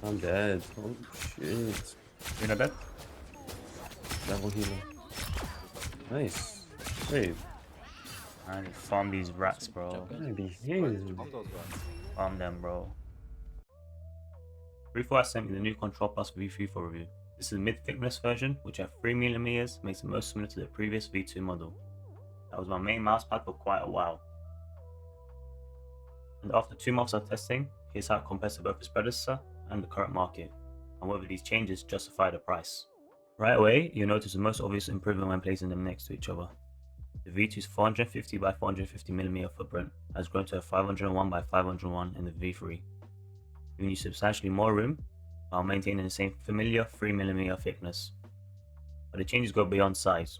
I'm dead. Oh shit. You know that? Level healer. Nice. Wait, I need to farm these rats, bro. I behave. Farm them, bro. FreeFall has sent me the new Control Plus V3 for review. This is a mid-thickness version, which at 3mm makes it most similar to the previous V2 model. That was my main mousepad for quite a while. And after 2 months of testing, here's how it compares to both its predecessor and the current market, and whether these changes justify the price. Right away, you'll notice the most obvious improvement when placing them next to each other. The V2's 450 by 450mm footprint has grown to a 501 by 501 in the V3, giving you substantially more room while maintaining the same familiar 3mm thickness. But the changes go beyond size,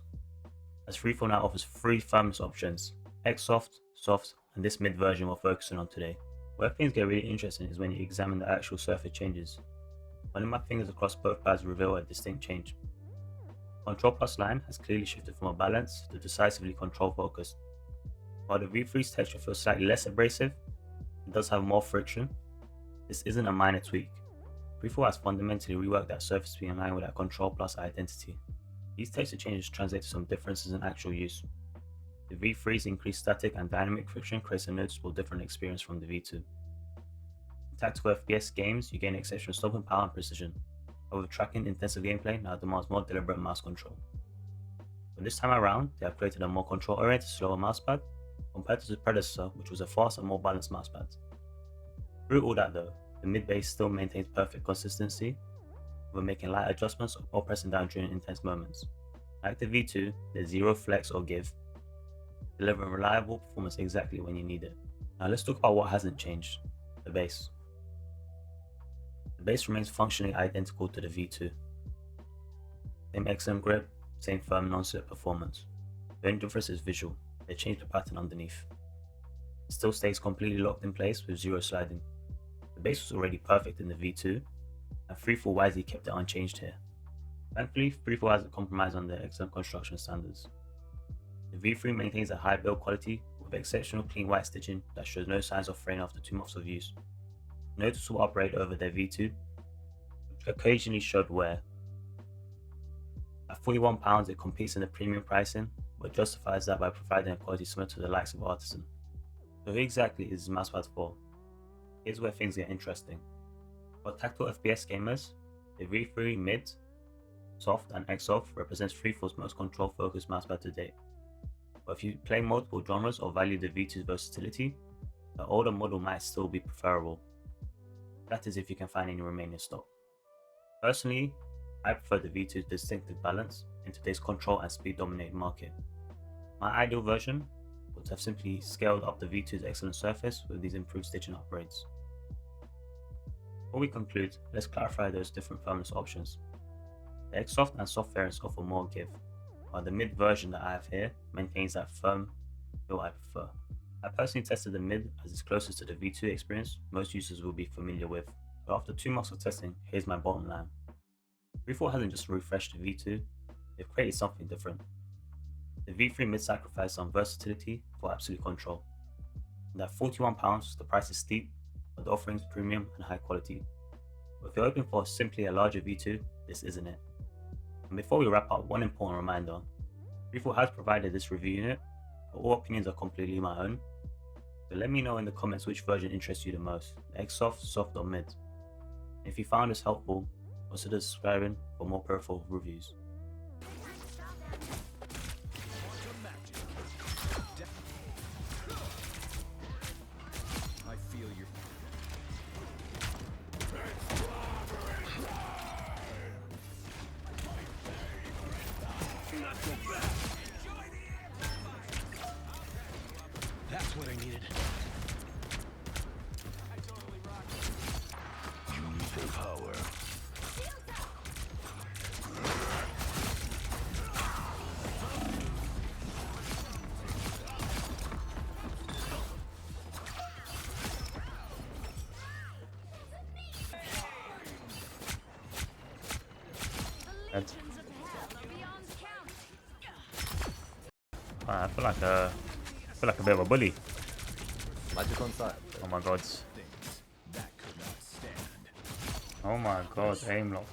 as FreeFall now offers 3 firmness options: X-Soft, Soft, and this mid version we're focusing on today. Where things get really interesting is when you examine the actual surface changes. Running my fingers across both pads reveal a distinct change. Control Plus line has clearly shifted from a balance to decisively control focused. While the V3's texture feels slightly less abrasive, it does have more friction. This isn't a minor tweak. FreeFall has fundamentally reworked that surface to be in line with that Control Plus identity. These texture changes translate to some differences in actual use. The V3's increased static and dynamic friction creates a noticeable different experience from the V2. In tactical FPS games, you gain exceptional stopping power and precision. However, tracking intensive gameplay now demands more deliberate mouse control. But this time around, they have created a more control-oriented, slower mousepad compared to its predecessor, which was a fast and more balanced mousepad. Through all that though, the mid-bass still maintains perfect consistency, whether making light adjustments or pressing down during intense moments. Like the V2, there's zero flex or give, delivering reliable performance exactly when you need it. Now let's talk about what hasn't changed: the bass. The bass remains functionally identical to the V2. Same excellent grip, same firm non-slip performance. The only difference is visual. They changed the pattern underneath. It still stays completely locked in place with zero sliding. The bass was already perfect in the V2, and FreeFall wisely kept it unchanged here. Thankfully, FreeFall hasn't compromised on their excellent construction standards. The V3 maintains a high build quality with exceptional clean white stitching that shows no signs of fraying after 2 months of use. Noticeable upgrade over their V2, which occasionally showed wear. At £41, it competes in the premium pricing, but justifies that by providing a quality similar to the likes of Artisan. So who exactly is this mousepad for? Here's where things get interesting. For tactile FPS gamers, the V3 Mid, Soft, and X-Soft represents FreeFall's most control-focused mousepad to date. But if you play multiple genres or value the V2's versatility, the older model might still be preferable. That is if you can find any remaining stock. Personally, I prefer the V2's distinctive balance in today's control and speed dominated market. My ideal version would have simply scaled up the V2's excellent surface with these improved stitching upgrades. Before we conclude, let's clarify those different firmness options. The X-Soft and Soft variants offer more give, while the mid version that I have here maintains that firm feel I prefer. I personally tested the mid as it's closest to the V2 experience most users will be familiar with. But after 2 months of testing, here's my bottom line. FreeFall hasn't just refreshed the V2, they've created something different. The V3 mid sacrificed some versatility for absolute control. And at £41, the price is steep, but the offering is premium and high quality. But if you're hoping for simply a larger V2, this isn't it. And before we wrap up, one important reminder: FreeFall has provided this review unit, but all opinions are completely my own. So let me know in the comments which version interests you the most, the X-Soft, Soft, or Mid. And if you found this helpful, consider subscribing for more peripheral reviews. I feel your That's what I needed. You need the power. That's, I feel like a bit of a bully. Magic on side. Oh my god. Things that could not stand. Oh my god, aim lock.